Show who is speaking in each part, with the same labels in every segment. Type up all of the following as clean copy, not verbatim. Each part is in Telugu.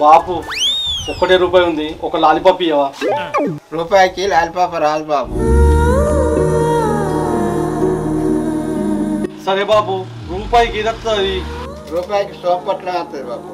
Speaker 1: బాపు ఒక్కటే రూపాయి ఉంది, ఒక లాలీపాప్ ఇవ్వవా?
Speaker 2: రూపాయికి లాలిపాప రాదు బాబు.
Speaker 1: సరే బాపు, రూపాయికి ఇది వస్తుంది.
Speaker 2: రూపాయికి సోప్ పట్ల వస్తుంది బాబు.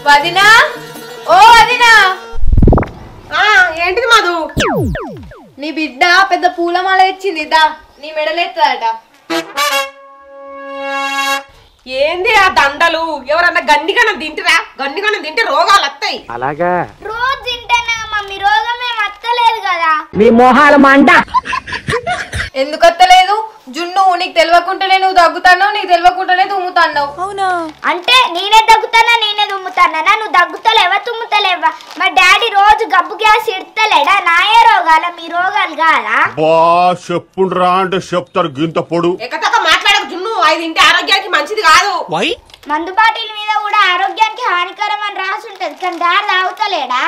Speaker 3: వదినా, ఓ వదినా.
Speaker 4: ఏంటిది మధు?
Speaker 3: నీ బిడ్డ పెద్ద పూలమాల ఇచ్చింది, దా నీ మెడలెత్తదట.
Speaker 4: ఏంది ఆ దండలు? ఎవరన్నా గండిగనం తింటరా? గండిగనం తింటే రోగాలు వస్తాయి.
Speaker 5: అలాగా
Speaker 6: రోజు తింటానా మమ్మీ, రోగమే వస్తలేదు కదా.
Speaker 5: మీ మోహాల మంట.
Speaker 3: ఎందుకు వస్తలేదు? జున్ను నీకు తెలియకుండానే నువ్వు దగ్గుతాన్నావు, నీకు తెలియకుండానే తుమ్ముతాన్నావు. అవునా?
Speaker 6: అంటే నేనే దగ్గుతానా, నేనే తుమ్ముతానా? నువ్వు దగ్గుతలేవా తుమ్ముతలేవా? మా డాడీ రోజు గబ్బు గ్యాస్ ఇడతలేడా? నాయే రోగాల, మీ రోగాలు కాదా?
Speaker 7: చెప్పుండ్రా అంటే చెప్తారు గింత పొడు.
Speaker 4: ఎక్కతక్క మాట్లాడక జున్ను, అది తింటే ఆరోగ్యానికి మంచిది కాదు.
Speaker 6: మందు బాటిల్ మీద కూడా ఆరోగ్యానికి హానికరం అని రాసి ఉంటది, కానీ డాడీ తాగుతలేడా?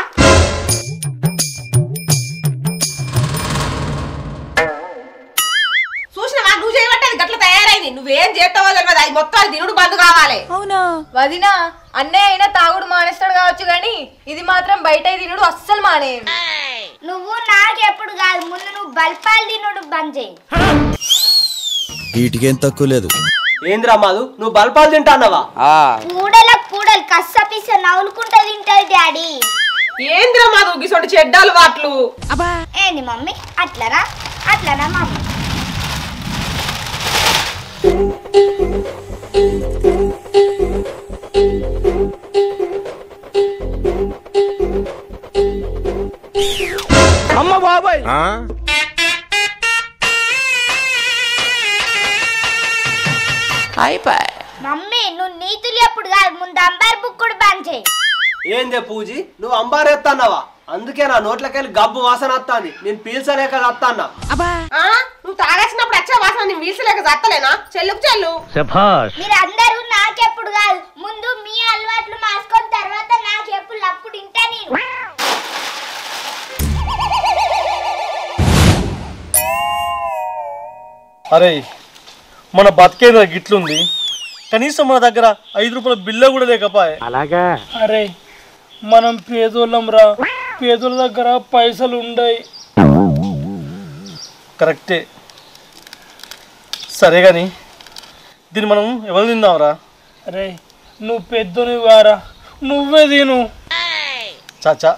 Speaker 4: చూసినవా? నువ్వు చేయబట్టి గట్ల తయారైంది. నువ్వేం చేస్తావో తెలియదు, అది మొత్తం తినుడు బంద్ కావాలి.
Speaker 3: అవునా వదినా? అన్నయ్య అయినా తాగుడు మానేస్తాడు కావచ్చు, గాని ఇది మాత్రం బయట తినుడు అస్సలు మానే.
Speaker 6: నువ్వు నాకెప్పుడు కాదు, ముందు నువ్వు బల్పాలు తినుడు బంద్ చేయి.
Speaker 8: వీటికేం తక్కువ లేదు.
Speaker 1: ఏందిరా మాధు, నువ్వు బల్పాలు తింటాన్నావా?
Speaker 6: కూడలకు కూడలు కస్సపిస నవ్వులుకుంటా తింటది డాడీ.
Speaker 4: ఏంద్రా మధు గిసొంటి చెడ్డాలు వాట్లు?
Speaker 6: ఏంది మమ్మీ? అట్లనా అట్లనా మమ్మీ?
Speaker 5: అమ్మ బాబాయ్.
Speaker 6: మమ్మీ నువ్వు నీతులు ఎప్పుడు కాదు, ముందు అంబార్ బుక్కుడు బంద్ చేయి.
Speaker 1: ఏందే పూజీ, నువ్వు అంబారేస్తాన్నావా? అందుకే నా నోట్లకెళ్ళి గబ్బు వాసన వస్తాంది, నేను పీల్చలేక వస్తాన్నా.
Speaker 4: నువ్వు తాగేసినప్పుడు వచ్చే వాసన నేను వీసలేక చత్తలేనా? చెల్లుకు చెల్లు.
Speaker 6: మీరందరూ నాకెప్పుడు కాదు, ముందు మీ అలవాట్లు మార్చుకొని తర్వాత నాకెప్పుడు అప్పుడు ఇంటా నేను.
Speaker 1: అరే మన బతికేంద్ర గిట్లుంది, కనీసం మన దగ్గర 5 రూపాయల బిల్ల కూడా లేకపోయే.
Speaker 5: అలాగా
Speaker 9: అరే మనం పేదోళ్ళం రా, పేదోళ్ళ దగ్గర పైసలు ఉండయి.
Speaker 1: కరెక్టే. సరే కానీ దీన్ని మనం ఎవరు తిందాంరా?
Speaker 9: అరే నువ్వు పెద్దోని వారా, నువ్వే తిను.
Speaker 1: చాచా,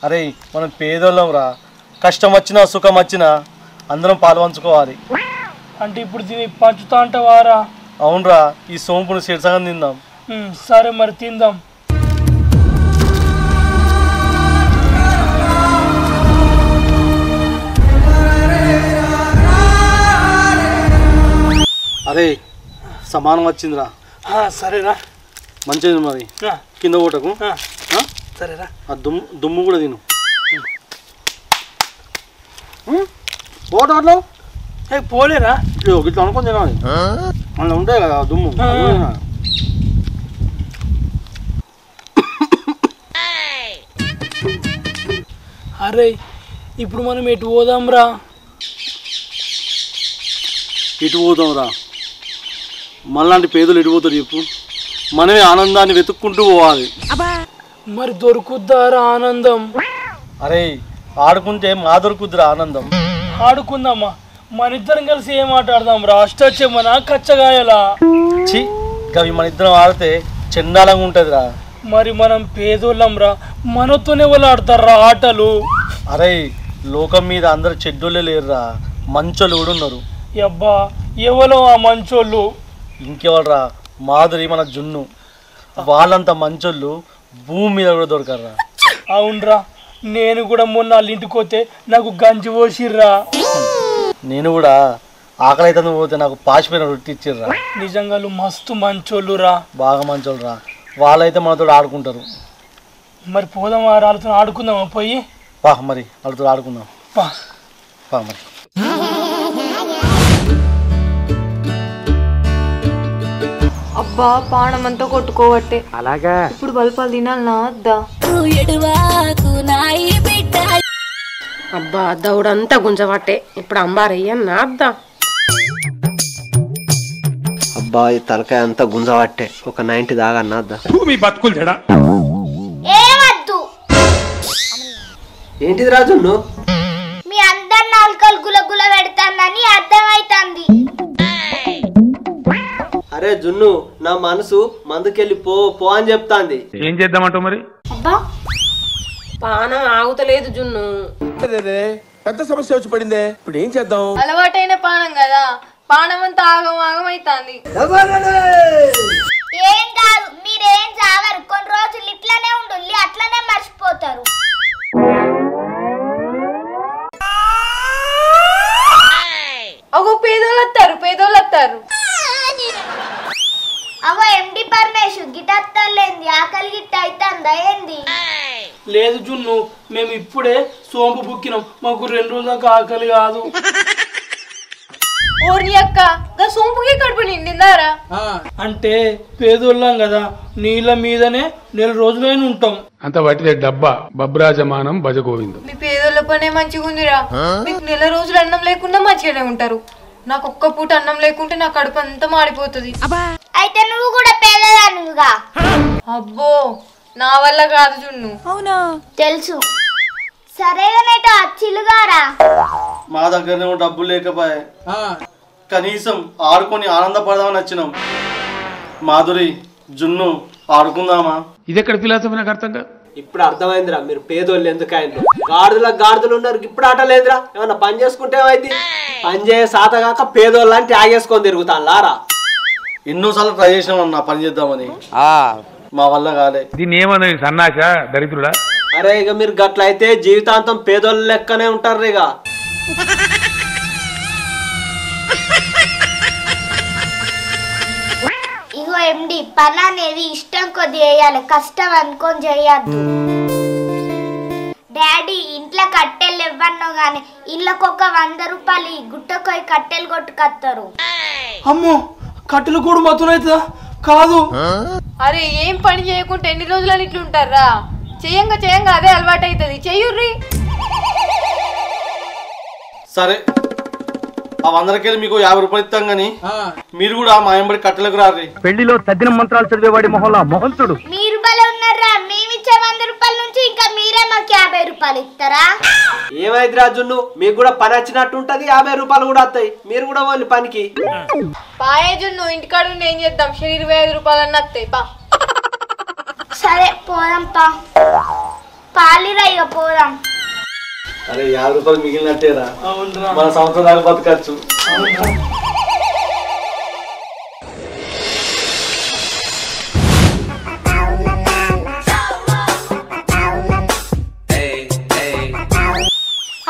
Speaker 1: అరే మనం పేదోళ్ళం రా, కష్టం వచ్చినా సుఖం వచ్చినా అందరం పాలు పంచుకోవాలి.
Speaker 9: అంటే ఇప్పుడు దీన్ని పంచుతా అంటావారా?
Speaker 1: అవునరా, ఈ సోంపును శీర్షంగా తిందాం.
Speaker 9: సరే మరి తిందాం.
Speaker 1: అరే సమానం వచ్చిందిరా.
Speaker 9: సరేరా,
Speaker 1: మంచిది. మరి కింద ఓటకు.
Speaker 9: సరేరా,
Speaker 1: ఆ దుమ్ము కూడా తిను. ఓటలో
Speaker 9: పోలేరా?
Speaker 1: ఇట్లా అనుకొని తినాలి, అందులో ఉంటాయి కదా దుమ్ము.
Speaker 9: అరే ఇప్పుడు మనం ఎటు పోదాంరా?
Speaker 1: ఇటు పోతాంరా. మనలాంటి పేదలు ఎటు పోతారు చెప్పు? మనమే ఆనందాన్ని వెతుక్కుంటూ పోవాలి.
Speaker 9: మరి దొరుకుద్దారా ఆనందం?
Speaker 1: అరే ఆడుకుంటే మా దొరుకుద్దిరా ఆనందం.
Speaker 9: ఆడుకుందామా? మన ఇద్దరం కలిసి ఏం ఆటాడదాం రా? అష్టచెమ్మనా కచ్చగాయలా?
Speaker 1: చి, అవి మన ఇద్దరం ఆడితే చండాలంగా ఉంటుందిరా.
Speaker 9: మరి మనం పేదోళ్ళం రా, మనతోనే వాళ్ళు ఆడతారా ఆటలు?
Speaker 1: అరే లోకం మీద అందరు చెడ్డోళ్ళే లేరురా, మంచోళ్ళు కూడా ఉన్నారు.
Speaker 9: అబ్బా ఎవరో ఆ మంచోళ్ళు?
Speaker 1: ఇంకెవరురా, మాధురి మన జున్ను. వాళ్ళంతా మంచోళ్ళు భూమి మీద కూడా దొరకర్రా.
Speaker 9: అవునరా, నేను కూడా మొన్న వాళ్ళ ఇంటికి పోతే నాకు గంజి పోసిర్రా.
Speaker 1: నేను కూడా ఆకలి అయితే పోతే నాకు పాసిపోయిన రొట్టి ఇచ్చిర్రా.
Speaker 9: నిజంగా మస్తు మంచోళ్ళు రా,
Speaker 1: బాగా మంచోళ్ళు రా. వాళ్ళైతే మనతో ఆడుకుంటారు.
Speaker 9: మరి పోదాం, వాళ్ళతో ఆడుకుందామా? పోయి
Speaker 1: మరి వాళ్ళతో ఆడుకుందాం. మరి
Speaker 3: అబ్బా పానమంతా కొట్టుకోవట్టే అలాగా ఇప్పుడు బల్పాలు తినాలనా వద్దా
Speaker 4: అబ్బా దౌడంతా గుంజబట్టే ఇప్పుడు అంబారయ్య నాద్దా
Speaker 8: అబ్బా ఈ తలకాయ అంతా గుంజబట్టే ఒక 90 దాకా నాద్దా
Speaker 7: మీ బతుకులు జడా
Speaker 6: ఏమద్దు
Speaker 8: ఏంటిది రాజు నువ్వు
Speaker 6: మీ అందరి నాలుకలు గులగుల పెడతానని అర్థమైతుంది.
Speaker 8: అరే జున్ను నా మనసు మందుకెళ్ళి పో పో అని చెప్తాంది.
Speaker 7: ఏం చేద్దామంటావు మరి?
Speaker 6: అబ్బా
Speaker 4: పానం ఆగుతలేదు జున్ను.
Speaker 5: పెద్ద సమస్య వచ్చి పడిందే, ఇప్పుడు ఏం చేద్దాం?
Speaker 3: అలవాటైన పానం కదా, పానం అంతా ఆగం ఆగం అవుతుంది.
Speaker 6: ఏం కాదు, మీరేం చావరు. కొన్ని రోజులు ఇట్లానే ఉండు, అట్లనే మర్చిపోతారు.
Speaker 3: అగో పేదోళ్ళు వస్తారు.
Speaker 6: అవో ఎండి పరమేశ్వర్ గిటత్తలేంది, ఆకలి గిట్ట అవుతుందా ఏంది?
Speaker 9: లేదు జున్ను, మేము ఇప్పుడే సోంపు బుక్కినాం, మాకు 2 రోజుల దాకా ఆకలి కాదు.
Speaker 3: ఓర్ని అక్క గా సోంపుకి కడుపు నిండిందారా?
Speaker 9: అంటే పేదోళ్ళం కదా, నీళ్ళ మీదనే 1 రోజులైనా ఉంటాం.
Speaker 10: అంత వాటిదే డబ్బా బబ్రాజమానం భజగోవిందం.
Speaker 3: మీ పేదోళ్ళ పనే మంచిగా ఉందిరా. మీకు 1 రోజులు అన్నం లేకుండా మంచిగానే ఉంటారు. నాకు ఒక్క పూట అన్నం లేకుంటే నా కడుపు అంతా మాడిపోతుంది.
Speaker 6: అయితే నువ్వు కూడా పేదదానుగా.
Speaker 3: అబ్బో నా వల్ల కాదు జున్ను.
Speaker 6: అవునా తెలుసు. సరేగానేటో అచ్చిలుగారా.
Speaker 1: మా దగ్గరనేమో డబ్బులు లేకపోయా, కనీసం ఆడుకొని ఆనందపడదామని వచ్చినాం. మాధురి జున్ను ఆడుకుందామా?
Speaker 10: ఇదెక్కడ ఫిలాసఫీ నాకు అర్థం కాదు.
Speaker 8: ఇప్పుడు అర్థమైందిరా మీరు పేదోళ్ళు ఎందుకు అయింది. గాడిదలు ఉన్నారు, ఇప్పుడు ఆట లేదురా. ఏమన్నా పని చేసుకుంటే ఏమైంది? పని చేయ సాతగాక పేదోళ్ళు అంటే ఆగేసుకొని తిరుగుతాను లారా.
Speaker 1: ఎన్నోసార్లు ట్రై చేసినాం నా పని చేద్దామని, మా వల్ల కాలే.
Speaker 10: దీన్ని ఏమన్నా సన్నాస దరిద్రుడా?
Speaker 8: అరే ఇక మీరు గట్ల అయితే జీవితాంతం పేదోళ్ళు లెక్కనే ఉంటారు. ఇక
Speaker 6: ఇగో ఎండి, పని అనేది ఇష్టం కొద్ది చేయాలి, కష్టం అనుకొని చేయద్దు. డాడీ ఇంట్లో కట్టెలు ఇవ్వన్నావు గాని ఇళ్ళకొక 100 రూపాయలు గుట్టకొయి కట్టెలు కొట్టుకొస్తారు.
Speaker 9: అమ్మో కట్టెలు కూడా మతునైతుందా? కాదు.
Speaker 3: అరే ఏం పని చేయకుంటే ఎన్ని రోజులని ఇట్లుంటారా? చేయంగా అదే అలవాటు అవుతుంది. చెయ్యుర్రి.
Speaker 1: సరే ఆ 100కెళ్ళి మీకు 50 రూపాయలు ఇస్తాం గానీ మీరు కూడా మా ఎంబడి కట్టెలకు రారి.
Speaker 5: పెళ్లిలో తద్దిన మంత్రాలు చదివేవాడి మొహంలా మొహం చూడు.
Speaker 6: మీరు బలే ఉన్నారా? మేమిచ్చే 100 రూపాయల నుంచి ఇంకా మీరే మాకు 50 రూపాయలు ఇస్తారా?
Speaker 8: ఏమైంది రాజున్ను, మీకు కూడా పని వచ్చినట్టు ఉంటది, 50 రూపాయలు కూడా వస్తాయి. మీరు కూడా వాళ్ళు పనికి
Speaker 3: పాయేజున్ను ఇంటికాడ ఉండి ఏం చేద్దాం? 25 రూపాయలు అన్న వస్తాయి. పా
Speaker 6: సరే పోదాం పా. పాలిరా ఇక పోదాం.
Speaker 1: అరే 50 రూపాయలు మిగిలినట్టేరా, మన సంవత్సరం దాకా బతకచ్చు.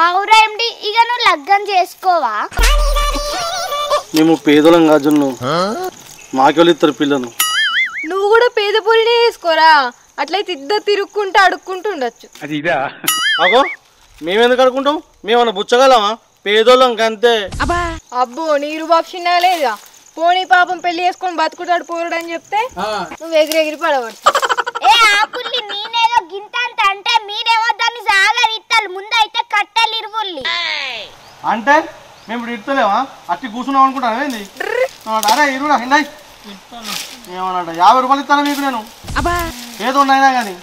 Speaker 6: అవురా ఎండి, ఇక నువ్వు లగ్గం చేసుకోవా?
Speaker 1: మేము పేదలం కాజున్ను, మాకెళ్ళి ఇద్దరు పిల్లను.
Speaker 3: నువ్వు కూడా పేద పొలినే వేసుకోరా, అట్లయితే ఇద్దరు తిరుక్కుంటూ అడుక్కుంటూ ఉండొచ్చు.
Speaker 10: అది ఇదా?
Speaker 1: అగో మేమెందుకు అడుకుంటాం? మేమన్నా బుచ్చగలమా? పేదోళ్ళం కంతే.
Speaker 3: అబ్బో నీరు బాప్షిన్నా లేదా? పోనీ పాపం పెళ్లి చేసుకొని బతుకుతాడు పోరుడు అని చెప్తే నువ్వు ఎగిరెగిరి పడవచ్చు.
Speaker 6: ఏ ఆపుల్లి, నేనేదో గింతంత అంటే మీరేమో దాన్ని సాగరిత్తాలు. ముందైతే కట్టెలు ఇరువుల్లి.
Speaker 1: అంటే మేము ఇప్పుడు ఇడతలేమా? అట్టి కూర్చున్నాం అనుకుంటాను ఏంది? అరే ఇరువురా హిందాయి ఏమన్నట 50 రూపాయలు ఇస్తాను మీకు నేను, ఏదో ఉన్నాయినా కానీ.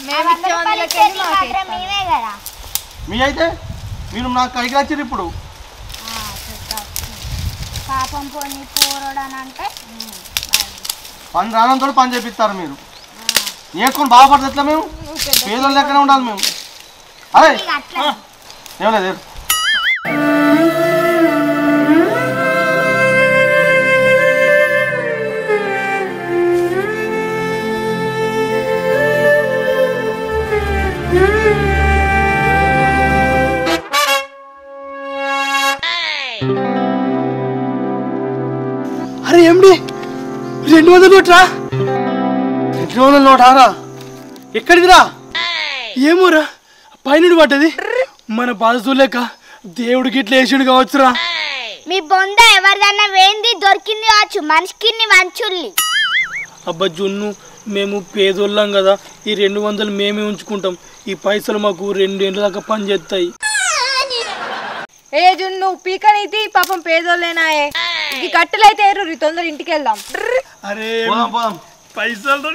Speaker 6: మేమే కదా.
Speaker 1: మీ అయితే మీరు నాకు కైకి వచ్చిర్రు. ఇప్పుడు
Speaker 6: పాపం పోనీ పోరడానంటే
Speaker 1: పని రానంతో పని చేపిస్తారు మీరు. నేర్చుకొని బాగుపడదు ఎట్లా? మేము పేదోళ్ళ లెక్కనే ఉండాలి మేము. అరే ఏం లేదు.
Speaker 9: అరే ఎండి 200 నోట్రా?
Speaker 1: 200 నోటారా? ఎక్కడిదిరా?
Speaker 9: ఏమోరా పైన పడ్డది. మన బాధ లేక దేవుడికి ఇట్లా వేసాడు కావచ్చురా.
Speaker 6: మీ బొంద ఎవరిదన్నా వేంది దొరికింది కావచ్చు మనిషికి వంచుల్లి.
Speaker 9: అబ్బా జున్ను మేము పేదోళ్ళం కదా, ఈ 200 మేమే ఉంచుకుంటాం. ఈ పైసలు మాకు 2 ఏళ్ళ దాకా పని చేస్తాయి.
Speaker 3: ఏ జున్ను పీకనైతే పాపం పేదోళ్ళేనాయే. ఈ కట్టెలైతే ఏరు తొందర ఇంటికి వెళ్దాం.
Speaker 9: అరే
Speaker 1: పోదాం
Speaker 9: పైసలు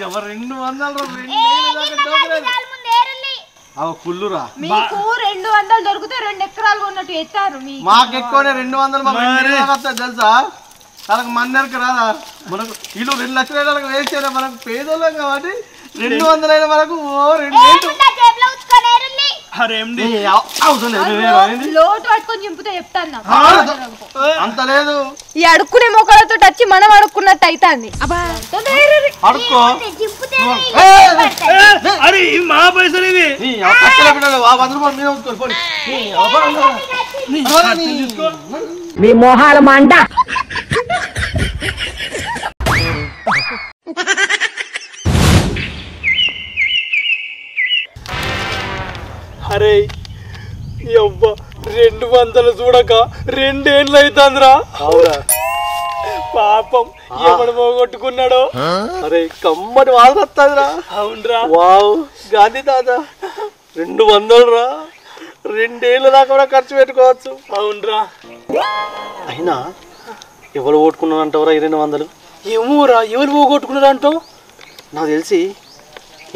Speaker 1: ఎవరు 200 కుళ్ళురా.
Speaker 3: మీకు 200 దొరికితే 2 ఎకరాలు కొన్నట్టు ఎత్తారు.
Speaker 1: మాకు ఎక్కువనే 200 తెలుసా? వాళ్ళకి మందరికి రాదా? మనకు ఇల్లు 2 లక్షల వేసారా? మనకు పేదోళ్ళం కాబట్టి 200 అయినా మనకు 2
Speaker 3: లోటు పట్టుకొని చింపుతే చెప్తాను.
Speaker 1: అంత లేదు.
Speaker 3: ఈ అడుక్కునే మొక్కలతో వచ్చి మనం అడుక్కున్నట్టు అవుతుంది.
Speaker 1: అడుక్కో
Speaker 9: అరే మా పైసలు ఇవి.
Speaker 1: 100 రూపాయలు మీద ఉంచుకోండి.
Speaker 4: మీ మొహాల మంట.
Speaker 9: అరే అవ్వ 200 చూడక 2 ఏళ్ళు అవుతుందిరా. పాపం ఎవడు పోగొట్టుకున్నాడో.
Speaker 1: అరే కమ్మటి వాళ్ళు వస్తుందిరా.
Speaker 9: అవునరా.
Speaker 1: వావ్ గాంధీ తాత 200 రా. 2 ఏళ్ళ దాకా కూడా ఖర్చు పెట్టుకోవచ్చు.
Speaker 9: అవునరా.
Speaker 1: అయినా ఎవరు ఓటుకున్నారంటావరా 200?
Speaker 9: ఏమోరా ఎవరు పోగొట్టుకున్నారు అంటావు?
Speaker 1: నాకు తెలిసి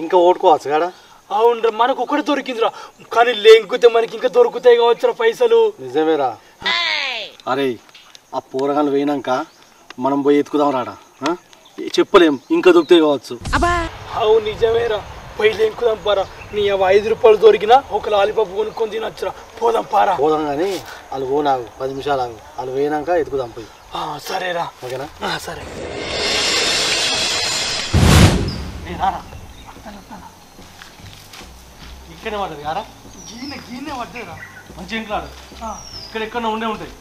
Speaker 1: ఇంకా ఓటుకోవచ్చు కదా.
Speaker 9: అవునరా మనకు ఒకటి దొరికిందిరా, కానీ లేకపోతే మనకి ఇంకా దొరుకుతాయి కావచ్చురా పైసలు.
Speaker 1: నిజమేరా. అరే ఆ పోరగాళ్ళు పోయినాక మనం పోయి ఎత్తుకుదాం రాడా. చెప్పలేం ఇంకా దొరుకుతాయి కావచ్చు.
Speaker 9: అవును నిజమేరా. పోయి లేకుదాం పారా. నీ 5 రూపాయలు దొరికినా ఒక లాలీపాప్ కొనుక్కొని తినొచ్చురా. పోదాం పారా.
Speaker 1: పోదాం కానీ వాళ్ళు పోనాగు 10 నిమిషాలు ఆగు. వాళ్ళు పోయినాక ఎత్తుకుదాం పోయి.
Speaker 9: సరేరా.
Speaker 1: ఓకేనా?
Speaker 9: సరే.
Speaker 1: ఇక్కడే పడ్డది కారా?
Speaker 9: గీనే పడ్డదిరా.
Speaker 1: మంచి ఇంట్లో ఇక్కడ ఎక్కడ ఉండే ఉంటాయి.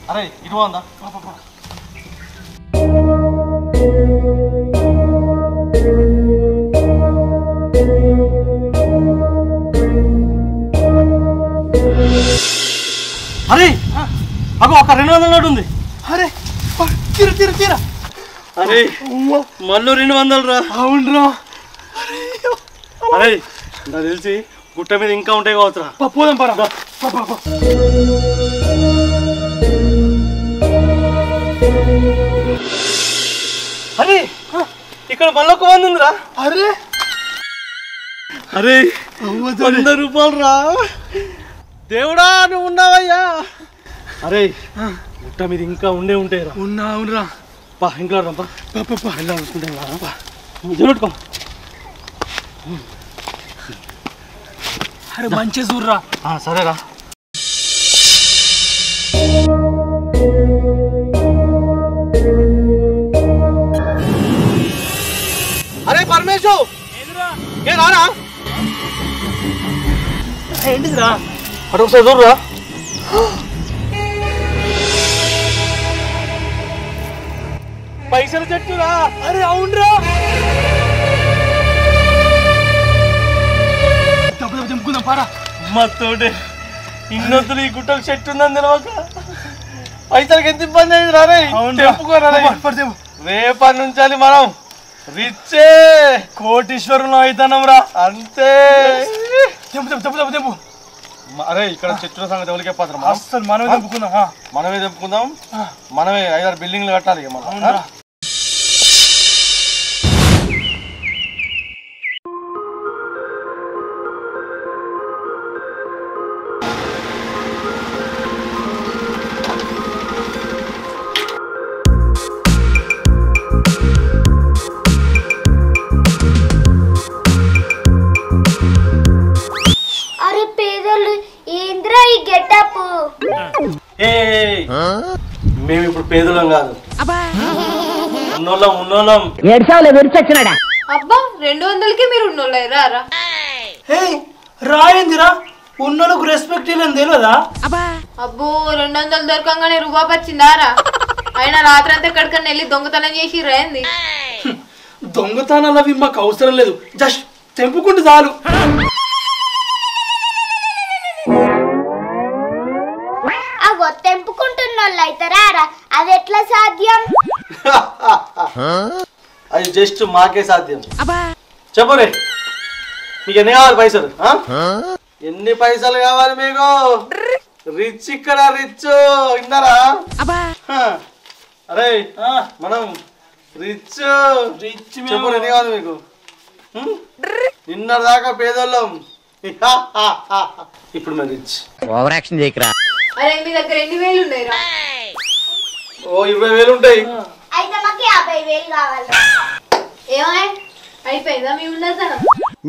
Speaker 1: అరే ఇటు బాగుందా? అరే అగో ఒక 200 నోటు ఉంది.
Speaker 9: అరే తీరా.
Speaker 1: అరే మళ్ళీ 200 రా.
Speaker 9: అవునరా.
Speaker 1: అరే నాకు తెలిసి గుట్ట మీద ఇంకా ఉంటాయి కావచ్చురా.
Speaker 9: పోదాం పారా.
Speaker 1: అరే ఇక్కడ మళ్ళీ ఒక 100 ఉందిరా.
Speaker 9: అరే
Speaker 1: అరే 100 రూపాయలు రా. దేవుడా నువ్వు ఉన్నావయ్యా. అరే గుట్ట మీద ఇంకా ఉండే ఉంటాయి రా.
Speaker 9: అవునరా.
Speaker 1: పా ఇంట్లో రా. ఇలా అనుకుంటాం. జరుపుకో.
Speaker 9: అరే మంచి చూడరా.
Speaker 1: సరేరా. అరే పరమేశు ఏ రారా.
Speaker 9: ఏంటిదిరా?
Speaker 1: అటు ఒకసారి చూడరా. పైసలు చెట్టురా.
Speaker 9: అరే అవునరా. తెంపుకుందాం పారా.
Speaker 1: మత్తోటే ఇన్నొద్దులు ఈ గుట్టకు చెట్టు ఉందని తెలవక పైసలకి ఎంత ఇబ్బంది అయింది రా. తెంపుకోరా. రేపటి నుంచి మనం రిచ్చే
Speaker 9: కోటీశ్వరులు అవుతున్నాం రా.
Speaker 1: అంతే.
Speaker 9: తెంపు.
Speaker 1: అరే ఇక్కడ చెట్టుల సంగతి ఎవరికే పాత్ర.
Speaker 9: అసలు మనమే తెంపుకుందాం.
Speaker 1: మనమే తెంపుకుందాం. మనమే 5-6 బిల్డింగ్లు కట్టాలి ఇక మనం.
Speaker 6: అరే పేదలు ఏంద్రా ఈ గెటప్?
Speaker 1: మేము ఇప్పుడు పేదలం కాదు, ఉన్నోళ్ళం.
Speaker 3: అబ్బా 200కి మీరు ఉన్నోళ్ళరా?
Speaker 9: రాయిందిరా. ఉన్నోళ్ళకు రెస్పెక్ట్ ఇల్లని తెలియదా?
Speaker 3: అబ్బో 200 దొరకంగానే రూపాయి వచ్చిందారా? అయినా రాత్రి అంతా ఎక్కడికన్నా వెళ్ళి దొంగతనం చేసి రాయింది.
Speaker 9: దొంగతనాలు అవి మాకు అవసరం లేదు, జస్ట్ తెంపుకుంటే చాలు.
Speaker 6: అది ఎట్లా సాధ్యం?
Speaker 1: అది జస్ట్ మాకే సాధ్యం. చెప్పరే మీకు ఎన్ని కావాలి పైసలు? ఎన్ని పైసలు కావాలి మీకు? రిచ్ ఇక్కడ రిచ్ విన్నారా? అరే మనం రిచ్ రిచ్ చెప్పరు ఎన్ని కావాలి మీకు? నిన్న దాకా పేదోళ్ళం, ఇప్పుడు మేము రిచ్.
Speaker 11: Over action చేయకరా.
Speaker 3: అరే మీ దగ్గర ఎన్ని వేలు ఉన్నాయిరా?
Speaker 1: ఓ 20,000 ఉంటాయి.
Speaker 6: అయితే మాకు 50,000 కావాలి.
Speaker 3: ఏమై అయిపోయిందా మీ ఉన్నదనం?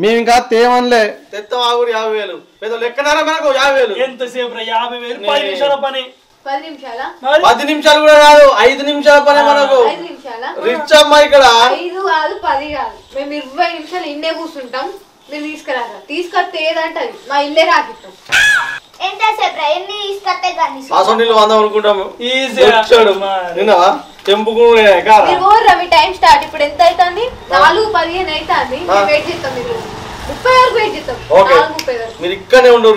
Speaker 1: మేము ఇంకా తేమనిలే, తెత్తం ఆగురు 50,000. పేదోళ్ళు ఎక్కడారా మనకు 50,000?
Speaker 9: ఎంతసేపు 50,000 10 నిమిషాల పని.
Speaker 3: 10 నిమిషాలా?
Speaker 1: 10 నిమిషాలు కూడా కాదు, 5 నిమిషాల పని మనకు.
Speaker 3: 5 నిమిషాలా?
Speaker 1: రిచ్ అమ్మా ఇక్కడ.
Speaker 3: 5 కాదు 10 కాదు, మేము 20 నిమిషాలు ఇండే కూర్చుంటాం. మీరు తీసుకురారా, తీసుకొస్తే ఏదంటది మా ఇల్లే రాకిస్తాం.
Speaker 6: ఎంతసేపు ఎన్ని తీసుకొస్తే కానీ
Speaker 1: నీళ్ళు వందాం అనుకుంటాము. నిన్నవా తెంపుకునే కాదా?
Speaker 3: మీరు ఓర్రా, మీ టైం స్టార్ట్. ఇప్పుడు ఎంత అవుతుంది? 4:15 అవుతుంది. మేము వెయిట్ చేస్తాం. మీరు 30 వరకు వెయిట్ చేస్తాం. 4:30 వరకు
Speaker 1: మీరు ఇక్కడనే ఉండు.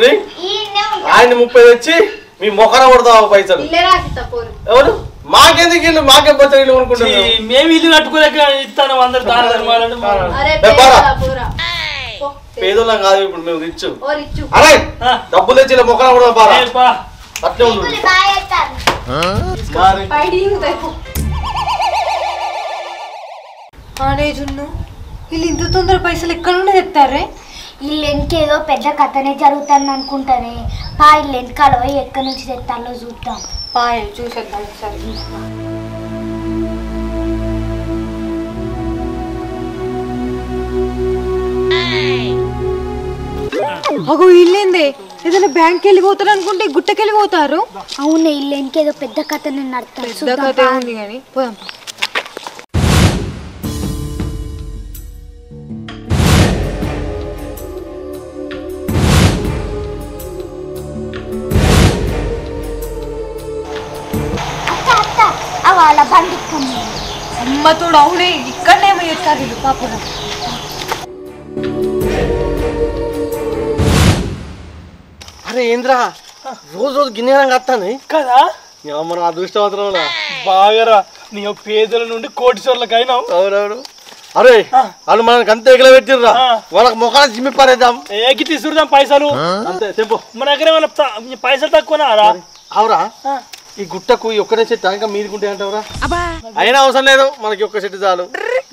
Speaker 1: ఆయన 30 తెచ్చి మీ మొఖన కొడతావు పైసలు.
Speaker 3: ఇల్లే రాకిస్తాం. పోరు
Speaker 1: ఎవరు? మాకెందుకు ఇల్లు? మాకే బచ్చ ఇల్లు కొనుక్కుంటాం.
Speaker 9: మేము ఇల్లు కట్టుకోలేక ఇస్తాను అందరు దాన ధర్మాలను.
Speaker 3: అరే పోరా,
Speaker 1: పేదోళ్ళం కాదు ఇప్పుడు మేము రిచ్.
Speaker 3: ఓ రిచ్
Speaker 1: అరే డబ్బులు తెచ్చి ఇలా మొఖన కొడతాం. పారా అట్లే ఉండు.
Speaker 3: జున్ను వీళ్ళు ఇంత తొందర పైసలు ఎక్కడ నుండి తెస్తారే?
Speaker 6: వీళ్ళు ఇంకేదో పెద్ద కథనే జరుగుతుంది అనుకుంటానే. పా ఇల్లు వెనకాల పోయి ఎక్కడి నుంచి తెస్తాలో చూద్దాం.
Speaker 3: పాయ చూసేద్దాం సరే. అగో ఇల్లేందే, ఏదైనా బ్యాంక్ వెళ్ళిపోతారు అనుకుంటే గుట్టకెళ్ళిపోతారు.
Speaker 6: అవునే, ఇల్లు ఇంకేదో పెద్ద కథనే నడుస్తారు.
Speaker 3: పెద్ద కథ ఉంది కానీ పోదాం.
Speaker 6: వాళ్ళ బండి
Speaker 3: అమ్మ తోడు. అవునే, ఇక్కడనే ఏమో చేస్తారు వీళ్ళు పాపం.
Speaker 1: అరే ఏంద్రా రోజు రోజు గిన్నెరంగా వస్తాను
Speaker 9: కదా?
Speaker 1: మన అదృష్టవంతరం
Speaker 9: బాగా నీ పేదల నుండి కోటీశ్వర్లకు అయినా.
Speaker 1: అవునవును. అరే వాళ్ళు మనకి అంత ఎగల పెట్టిర్రా, వాళ్ళకి ముఖాలు జిమ్మి పారేద్దాం.
Speaker 9: ఏకి తీసుకుదాం పైసలు
Speaker 1: అంతే చెప్పు.
Speaker 9: మన దగ్గర ఏమైనా పైసలు తక్కువనా?
Speaker 1: అవురా, ఈ గుట్టకు ఒక్కటే చెట్టు ఇంకా మీదికుంటే అంటావురా? అయినా అవసరం లేదు, మనకి ఒక్క చెట్టు చాలు.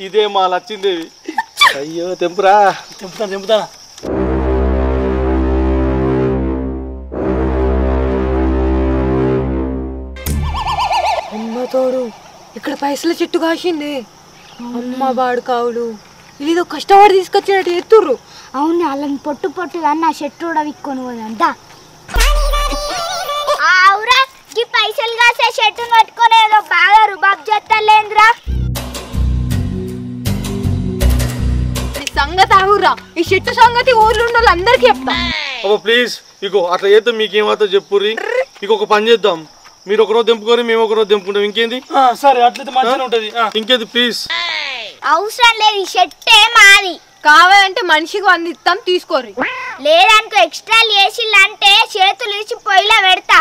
Speaker 1: ఇదే మా లచ్చిందేవి. అయ్యో తెంపురా.
Speaker 9: తెంపుతా.
Speaker 3: అమ్మ తోడు, ఇక్కడ పైసల చెట్టు కాసింది. అమ్మ బాడు కావులు వీళ్ళు కష్టపడి తీసుకొచ్చినట్టు ఎత్తుర్రు.
Speaker 6: అవును, వాళ్ళని పొట్టు పొట్టుగా నా చెట్టు కూడా విక్కొని పోదంతా. అవురా, ఈ పైసలు కాసే చెట్టును పట్టుకొని ఏదో బాగా రుబాబ్ చేస్తలేంద్రా.
Speaker 3: సంగతి ఆగుర్రా, ఈ చెట్టు సంగతి ఊర్లో ఉన్న వాళ్ళందరికీ చెప్తా.
Speaker 1: అబ్బో ప్లీజ్, ఇగో అట్లా చేస్తే మీకేమవుతో చెప్పుర్రి. ఇక ఒక పని చేద్దాం, మీరు ఒకరోజు తెంపుకొని మేము ఒకరోజు తెంపుకుంటాం. ఇంకేంది?
Speaker 9: సరే, అట్లయితే మంచిగా ఉంటది.
Speaker 1: ఇంకేంది ప్లీజ్.
Speaker 6: అవసరం లేదు, ఈ చెట్టే మాది.
Speaker 3: కావాలంటే మనిషికి 100 ఇస్తాం, తీసుకోరు.
Speaker 6: లేదనుకో ఎక్స్ట్రా చేసిల్లంటే చేతులు ఇచ్చి పొయ్యిలో పెడతా.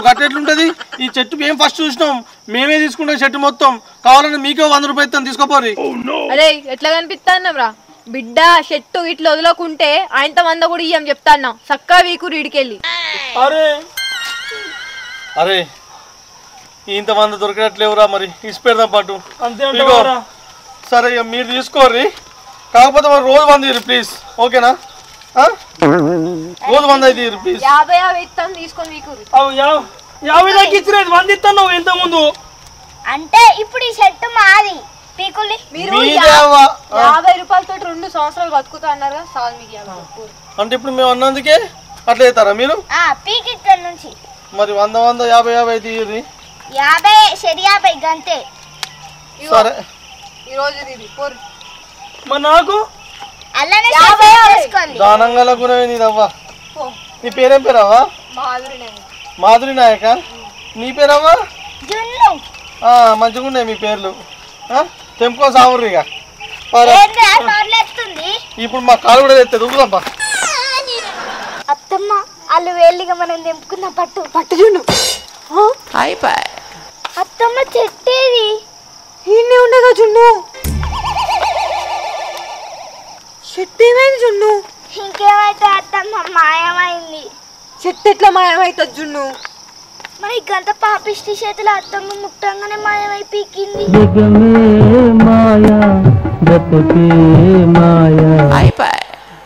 Speaker 1: గట్టెట్లుంటది? ఈ చెట్టు మేము ఫస్ట్ చూసినాం, మేమే తీసుకుంటాం చెట్టు మొత్తం. కావాలంటే మీకే 100 రూపాయలు ఇస్తాం, తీసుకోపోరి.
Speaker 3: అరే ఎట్లా కనిపిస్తాను రా బిడ్డ, చెట్టు ఇట్లా వదులుకుంటే ఆయనతో 100 కూడా ఇయ్యం చెప్తాన్నా. చక్కా వీకు రీడికెళ్ళి.
Speaker 1: అరే ఇంతమంది దొరికినట్లేవురా, మరి ఇసి పెడదాం పాటు.
Speaker 9: అంతే.
Speaker 1: సరే ఇక మీరు తీసుకోర్రి, కాకపోతే మరి రోజు 100 ప్లీజ్. ఓకేనా? రోజు 100 అయితే ప్లీజ్.
Speaker 3: 50 ఇస్తాం, తీసుకొని వీకు.
Speaker 9: 50 దాకా ఇచ్చినది 100 ఇస్తాను ఎంత ముందు.
Speaker 6: అంటే ఇప్పుడు ఈ చెట్టు మాది. పీకుల్ని
Speaker 3: మీరు 50 రూపాయలతో 2 సంవత్సరాలు బతుకుతా అన్నారుగా, చాలు మీకు 50.
Speaker 1: అంటే ఇప్పుడు మేము అన్నందుకే అట్లా అవుతారా మీరు?
Speaker 6: పీకి ఇక్కడ నుంచి
Speaker 1: మరి 100 100 50 50 తీయర్రి.
Speaker 6: 50 సరి 50 గంతే.
Speaker 1: సరే
Speaker 3: ఈ రోజు ఇది పోరు.
Speaker 9: మరి నాకు
Speaker 6: అల్లనే
Speaker 1: దానంగా గుణమైంది ఇదవ్వా. నీ పేరేం పేరవ్వా? మాధురి నాయక. నీ పేరవ్వా? మంచిగా ఉన్నాయి మీ పేర్లు. తెంపుకో సాగుర్రి. ఇక ఇప్పుడు మా కాలు కూడా తెస్తుంది. ఊరుదాంపా.
Speaker 6: అత్తమ్మ వాళ్ళు వేళ్ళిగా మనం తెంపుకున్న పట్టు
Speaker 3: చూడు.
Speaker 6: అత్తమ్మ చెట్టేది
Speaker 3: ఈయనే ఉండగా జున్ను. చెట్టు ఏమైంది జున్ను?
Speaker 6: ఇంకేమైతే అత్తమ్మ మాయమైంది.
Speaker 3: చెట్టు ఎట్లా మాయమైతుంది జున్ను?
Speaker 6: మరి గంత పాపిష్టి చేతులు అత్తమ్మ ముట్టంగానే మాయమై పీకింది.
Speaker 11: మాయా మాయా